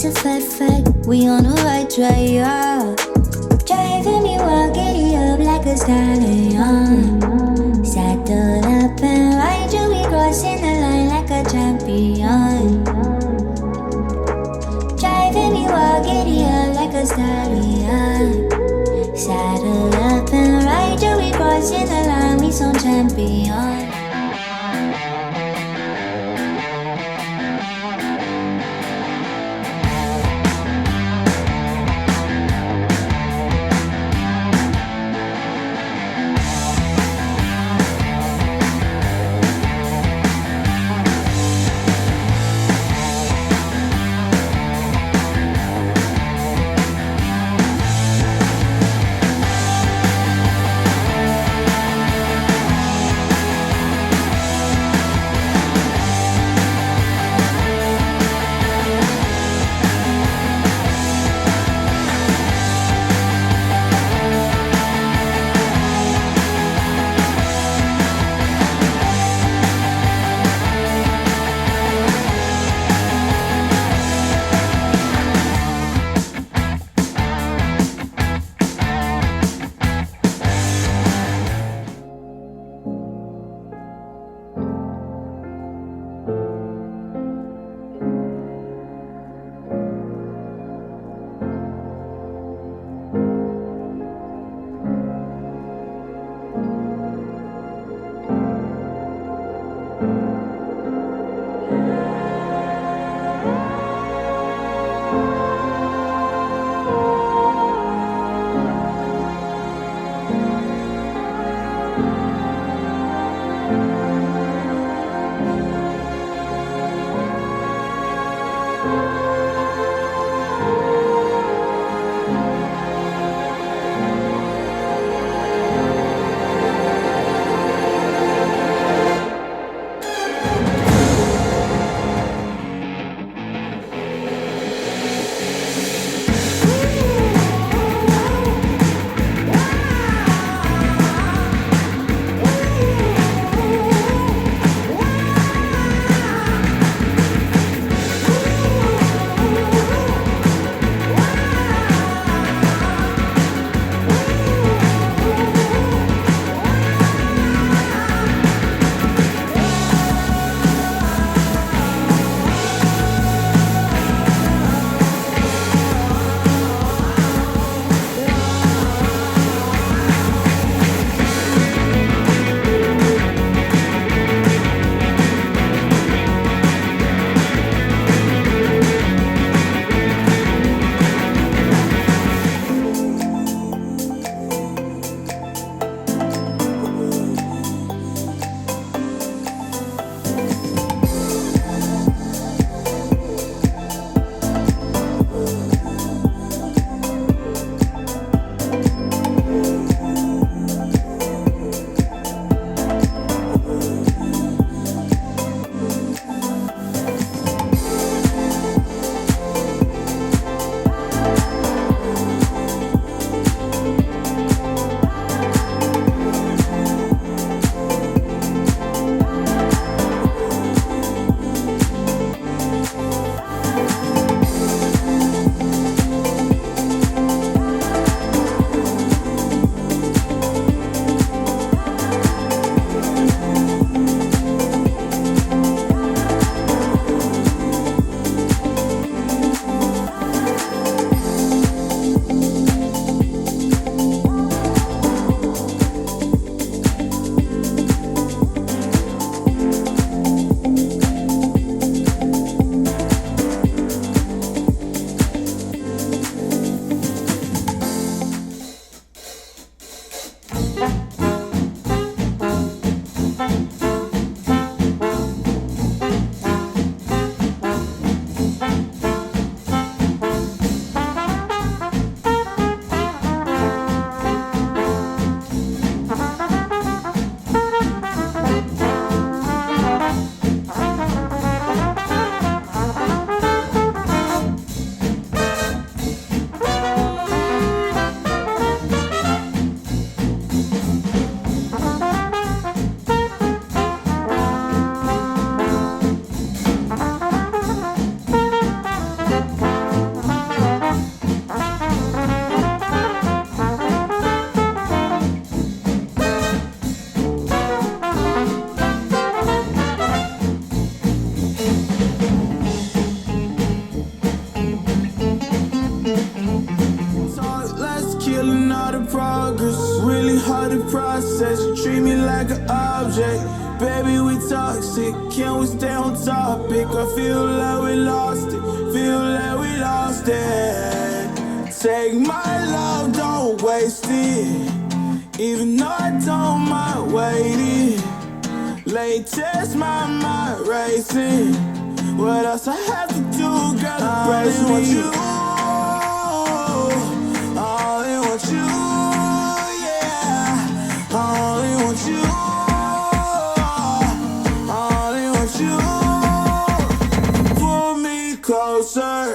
a fact, we on the right track, yeah. Driving me wild, giddy up like a stallion. Saddle up and ride you, we crossing the line like a champion. Driving me wild, giddy up like a stallion. Saddle up and ride you, we crossing the line, we some champion. like an object. Baby, we toxic, can we stay on topic? I feel like we lost it, feel like we lost it. Take my love, don't waste it, even though I don't mind waiting. Latest, my mind racing. What else I have to do, girl, to praise me? You, I only want you, yeah. I only want you, I only want you. Pull me closer.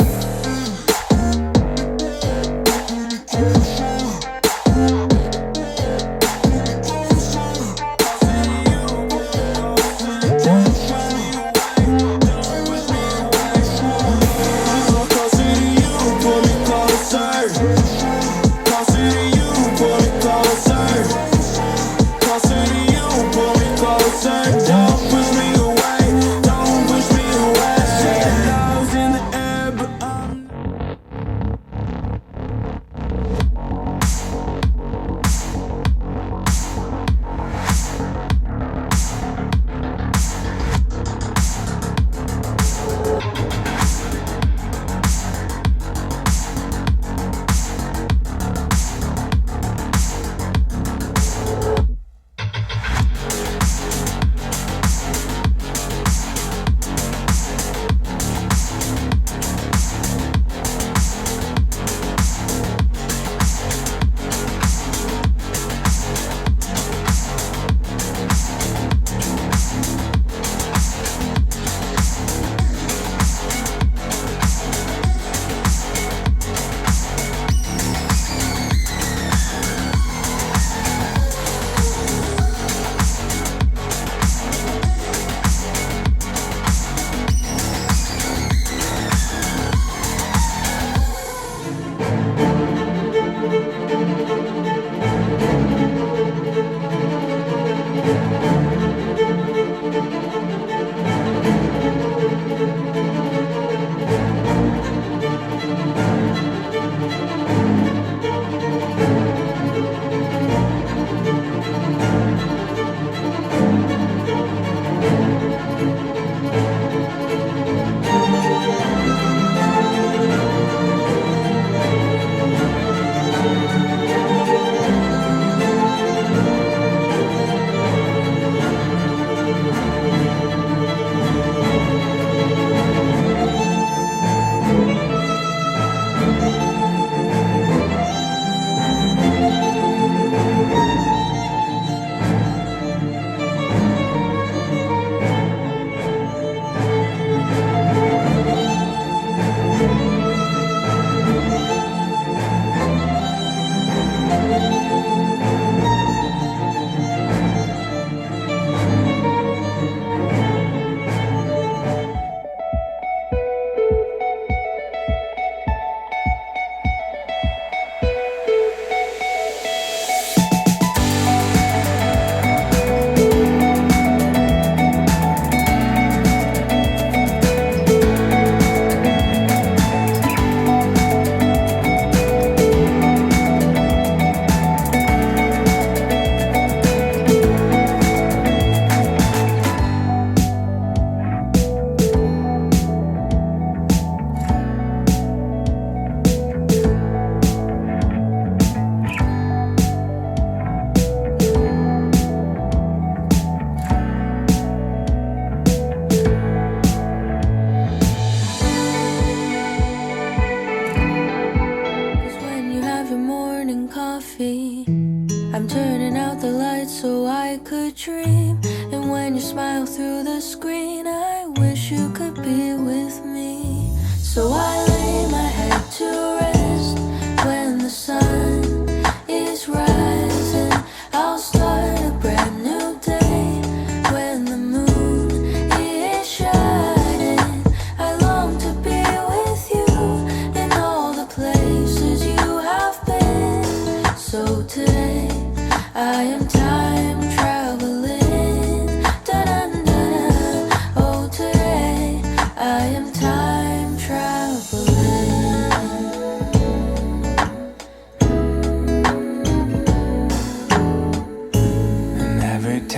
I am time traveling.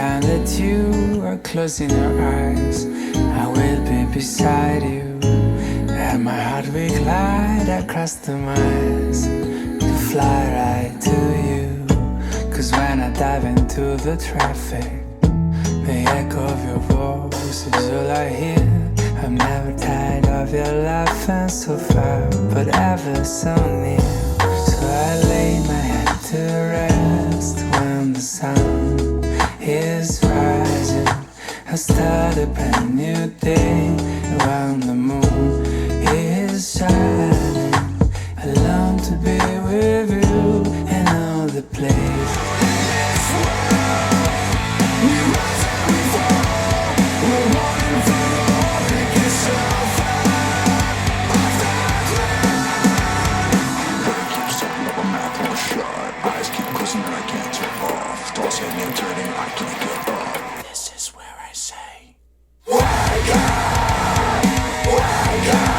time that you are closing your eyes, I will be beside you. And my heart will glide across the miles to fly right to you. 'Cause when I dive into the traffic, the echo of your voice is all I hear. I'm never tired of your laughing so far, but ever so near. So I lay my head to rest when the sun is rising. I start a brand new day around the moon is shining. I long to be with you and all the place. We rise and we fall. We're running from the wall. Pick yourself up off the ground. Brain keeps talking up, my mouth won't shut. Eyes keep closing and I can't turn off. Thoughts hit me, I'm turning, I can't get up. This is where I say, wake up, wake up.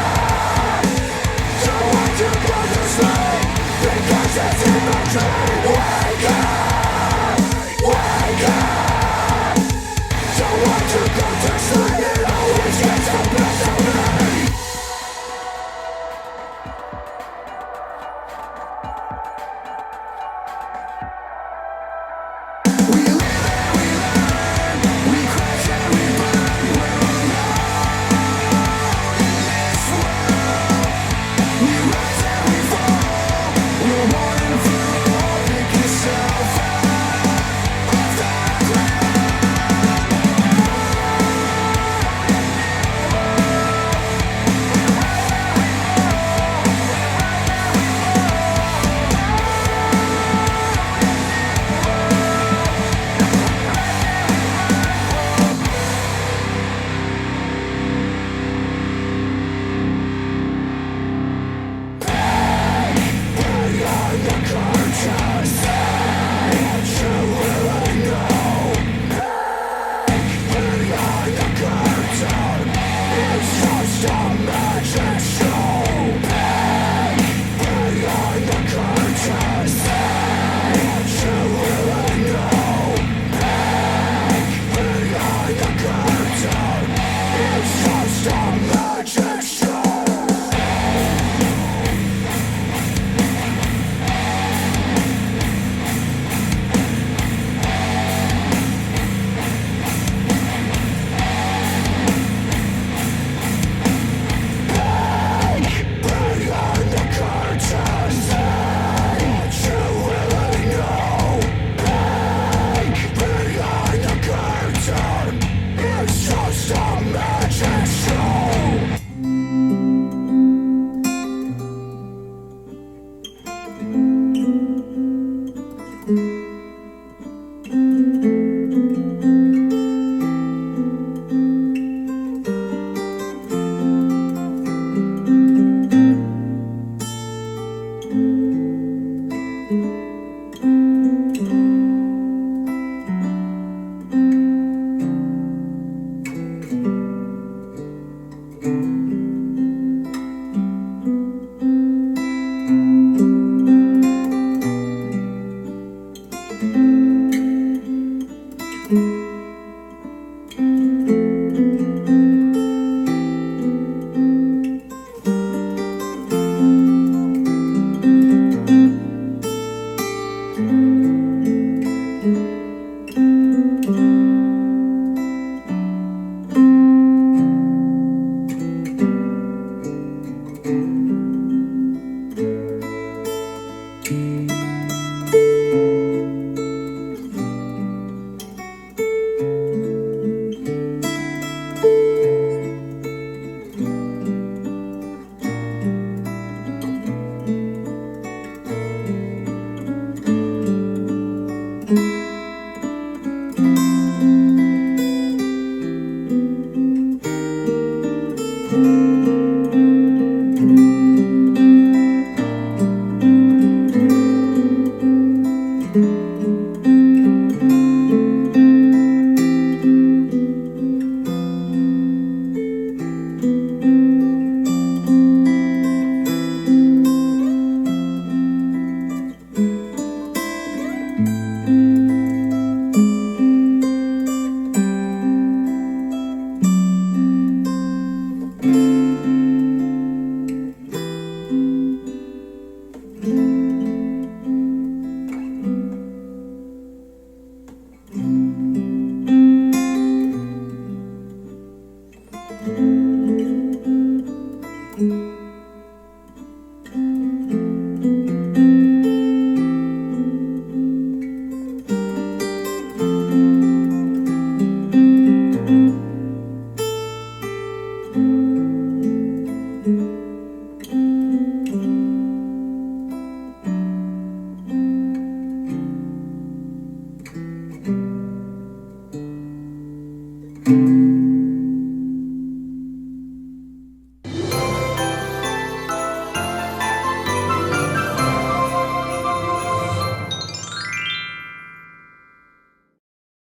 you.